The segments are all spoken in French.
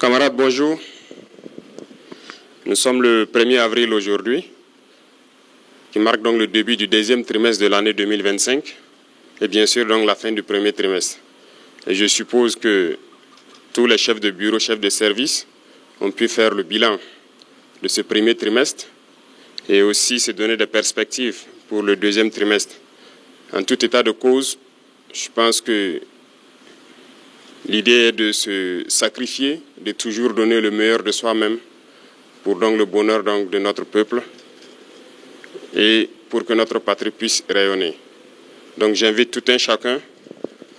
Camarades, bonjour. Nous sommes le 1er avril aujourd'hui, qui marque donc le début du deuxième trimestre de l'année 2025 et bien sûr donc la fin du premier trimestre. Et je suppose que tous les chefs de bureau, chefs de service ont pu faire le bilan de ce premier trimestre et aussi se donner des perspectives pour le deuxième trimestre. En tout état de cause, je pense que l'idée est de se sacrifier, de toujours donner le meilleur de soi-même pour donc le bonheur donc de notre peuple et pour que notre patrie puisse rayonner. Donc j'invite tout un chacun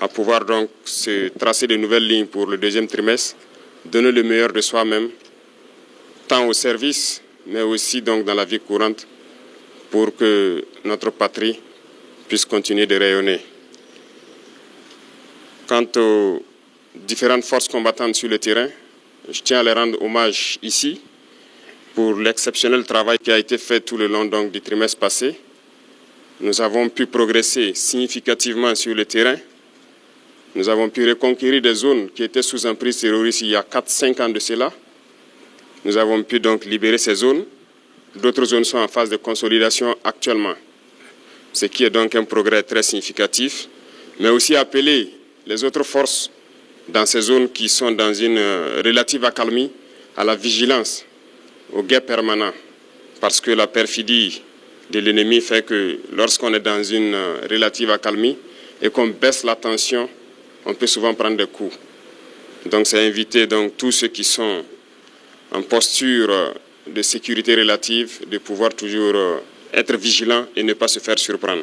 à pouvoir donc se tracer de nouvelles lignes pour le deuxième trimestre, donner le meilleur de soi-même, tant au service, mais aussi donc dans la vie courante, pour que notre patrie puisse continuer de rayonner. Quant aux différentes forces combattantes sur le terrain, je tiens à les rendre hommage ici pour l'exceptionnel travail qui a été fait tout le long donc, du trimestre passé. Nous avons pu progresser significativement sur le terrain. Nous avons pu reconquérir des zones qui étaient sous emprise terroriste il y a 4-5 ans de cela. Nous avons pu donc libérer ces zones. D'autres zones sont en phase de consolidation actuellement, ce qui est donc un progrès très significatif, mais aussi appeler les autres forces dans ces zones qui sont dans une relative accalmie à la vigilance, au guet permanent, parce que la perfidie de l'ennemi fait que lorsqu'on est dans une relative accalmie et qu'on baisse la tension, on peut souvent prendre des coups. Donc c'est inviter donc, tous ceux qui sont en posture de sécurité relative de pouvoir toujours être vigilants et ne pas se faire surprendre.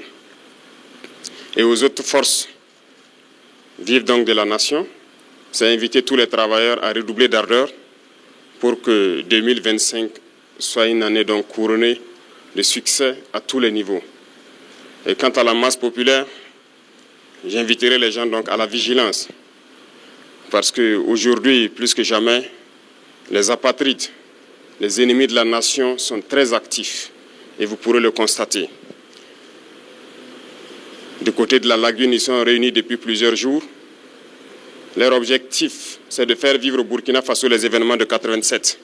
Et aux autres forces vives donc de la nation, c'est inviter tous les travailleurs à redoubler d'ardeur pour que 2025 soit une année donc couronnée de succès à tous les niveaux. Et quant à la masse populaire, j'inviterai les gens donc à la vigilance. Parce qu'aujourd'hui, plus que jamais, les apatrides, les ennemis de la nation sont très actifs. Et vous pourrez le constater. Du côté de la lagune, ils sont réunis depuis plusieurs jours. Leur objectif, c'est de faire vivre au Burkina Faso les événements de 87.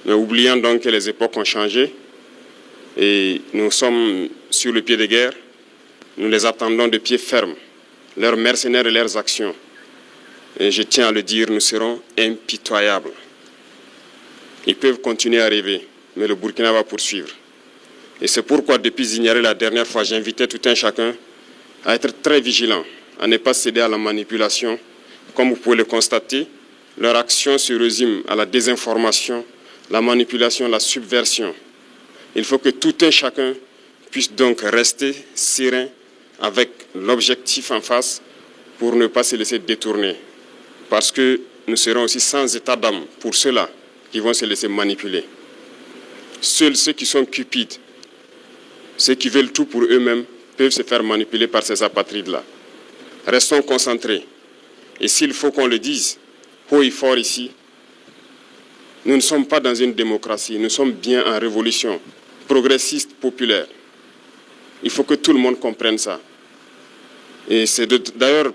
Mais oubliant donc que les époques ont changé et nous sommes sur le pied de guerre, nous les attendons de pied ferme, leurs mercenaires et leurs actions. Et je tiens à le dire, nous serons impitoyables. Ils peuvent continuer à rêver, mais le Burkina va poursuivre. Et c'est pourquoi, depuis Zignaré la dernière fois, j'invitais tout un chacun à être très vigilant, à ne pas céder à la manipulation. Comme vous pouvez le constater, leur action se résume à la désinformation, la manipulation, la subversion. Il faut que tout un chacun puisse donc rester serein avec l'objectif en face pour ne pas se laisser détourner. Parce que nous serons aussi sans état d'âme pour ceux-là qui vont se laisser manipuler. Seuls ceux qui sont cupides, ceux qui veulent tout pour eux-mêmes, peuvent se faire manipuler par ces apatrides-là. Restons concentrés. Et s'il faut qu'on le dise haut et fort ici, nous ne sommes pas dans une démocratie, nous sommes bien en révolution progressiste, populaire. Il faut que tout le monde comprenne ça. Et c'est d'ailleurs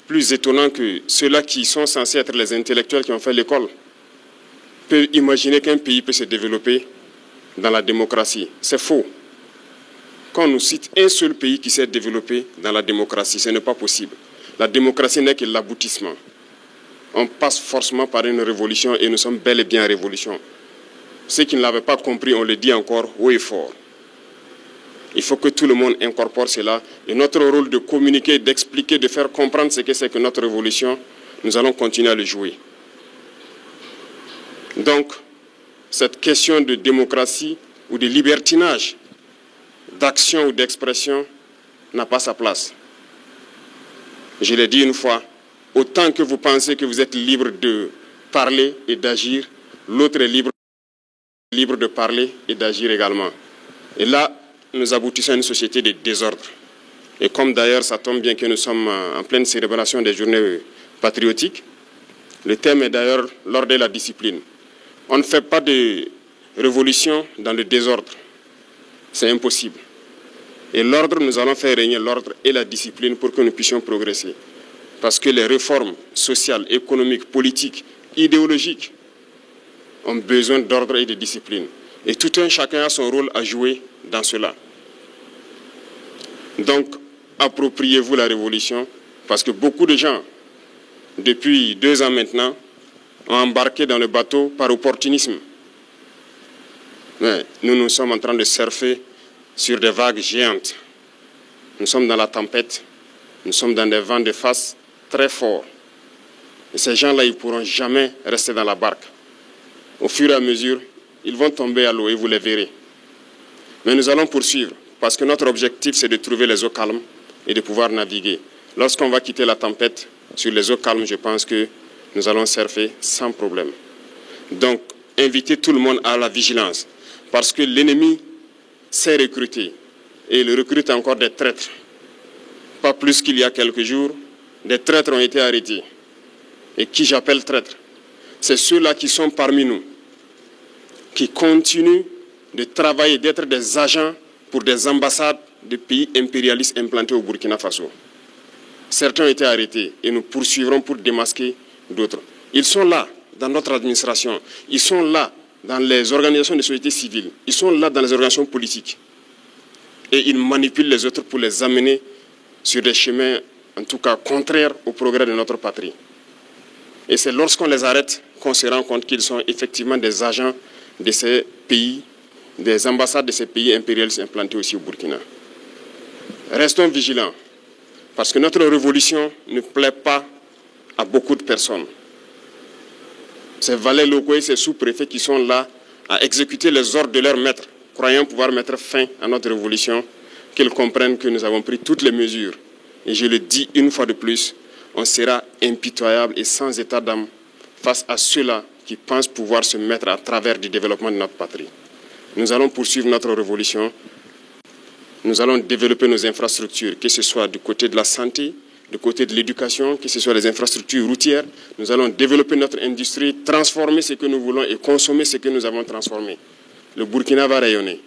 plus étonnant que ceux-là qui sont censés être les intellectuels qui ont fait l'école peuvent imaginer qu'un pays peut se développer dans la démocratie. C'est faux. Quand on nous cite un seul pays qui s'est développé dans la démocratie, ce n'est pas possible. La démocratie n'est que l'aboutissement. On passe forcément par une révolution et nous sommes bel et bien en révolution. Ceux qui ne l'avaient pas compris, on le dit encore haut et fort. Il faut que tout le monde incorpore cela. Et notre rôle de communiquer, d'expliquer, de faire comprendre ce que c'est que notre révolution, nous allons continuer à le jouer. Donc, cette question de démocratie ou de libertinage, d'action ou d'expression, n'a pas sa place. Je l'ai dit une fois, autant que vous pensez que vous êtes libre de parler et d'agir, l'autre est libre de parler et d'agir également. Et là, nous aboutissons à une société de désordre. Et comme d'ailleurs, ça tombe bien que nous sommes en pleine célébration des journées patriotiques, le thème est d'ailleurs l'ordre et la discipline. On ne fait pas de révolution dans le désordre. C'est impossible. Et l'ordre, nous allons faire régner l'ordre et la discipline pour que nous puissions progresser. Parce que les réformes sociales, économiques, politiques idéologiques ont besoin d'ordre et de discipline. Et tout un chacun a son rôle à jouer dans cela. Donc, appropriez-vous la révolution, parce que beaucoup de gens, depuis 2 ans maintenant, ont embarqué dans le bateau par opportunisme. Mais nous sommes en train de surfer sur des vagues géantes. Nous sommes dans la tempête, nous sommes dans des vents de face très forts. Et ces gens-là, ils ne pourront jamais rester dans la barque. Au fur et à mesure, ils vont tomber à l'eau et vous les verrez. Mais nous allons poursuivre, parce que notre objectif, c'est de trouver les eaux calmes et de pouvoir naviguer. Lorsqu'on va quitter la tempête, sur les eaux calmes, je pense que nous allons surfer sans problème. Donc, invitez tout le monde à la vigilance, parce que l'ennemi s'est recruté, et il recrute encore des traîtres. Pas plus qu'il y a quelques jours, des traîtres ont été arrêtés. Et qui j'appelle traîtres? C'est ceux-là qui sont parmi nous, qui continuent de travailler, d'être des agents pour des ambassades de pays impérialistes implantés au Burkina Faso. Certains ont été arrêtés et nous poursuivrons pour démasquer d'autres. Ils sont là dans notre administration, ils sont là dans les organisations de société civile, ils sont là dans les organisations politiques. Et ils manipulent les autres pour les amener sur des chemins, en tout cas, contraires au progrès de notre patrie. Et c'est lorsqu'on les arrête qu'on se rend compte qu'ils sont effectivement des agents de ces pays, des ambassades de ces pays impérialistes implantés aussi au Burkina. Restons vigilants, parce que notre révolution ne plaît pas à beaucoup de personnes. Ces valets locaux et ces sous-préfets qui sont là à exécuter les ordres de leurs maîtres, croyant pouvoir mettre fin à notre révolution, qu'ils comprennent que nous avons pris toutes les mesures. Et je le dis une fois de plus, on sera impitoyable et sans état d'âme face à ceux-là qui pensent pouvoir se mettre à travers du développement de notre patrie. Nous allons poursuivre notre révolution. Nous allons développer nos infrastructures, que ce soit du côté de la santé, du côté de l'éducation, que ce soit les infrastructures routières. Nous allons développer notre industrie, transformer ce que nous voulons et consommer ce que nous avons transformé. Le Burkina va rayonner,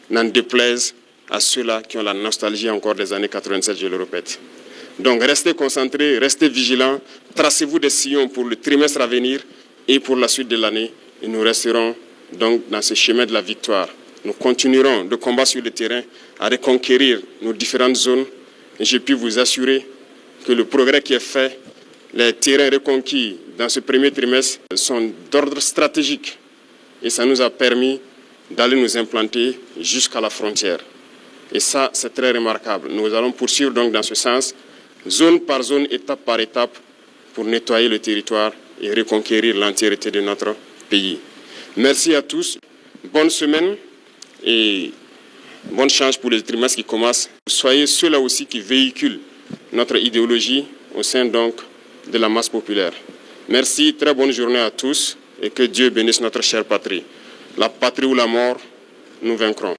n'en déplaise à ceux-là qui ont la nostalgie encore des années 87, je le répète. Donc restez concentrés, restez vigilants, tracez-vous des sillons pour le trimestre à venir et pour la suite de l'année. Et nous resterons donc dans ce chemin de la victoire. Nous continuerons de combattre sur le terrain à reconquérir nos différentes zones. Et je puis vous assurer que le progrès qui est fait, les terrains reconquis dans ce premier trimestre sont d'ordre stratégique. Et ça nous a permis d'aller nous implanter jusqu'à la frontière. Et ça, c'est très remarquable. Nous allons poursuivre donc dans ce sens, zone par zone, étape par étape, pour nettoyer le territoire et reconquérir l'entièreté de notre pays. Merci à tous. Bonne semaine et bonne chance pour les trimestres qui commencent. Soyez ceux-là aussi qui véhiculent notre idéologie au sein donc de la masse populaire. Merci, très bonne journée à tous et que Dieu bénisse notre chère patrie. La patrie ou la mort, nous vaincrons.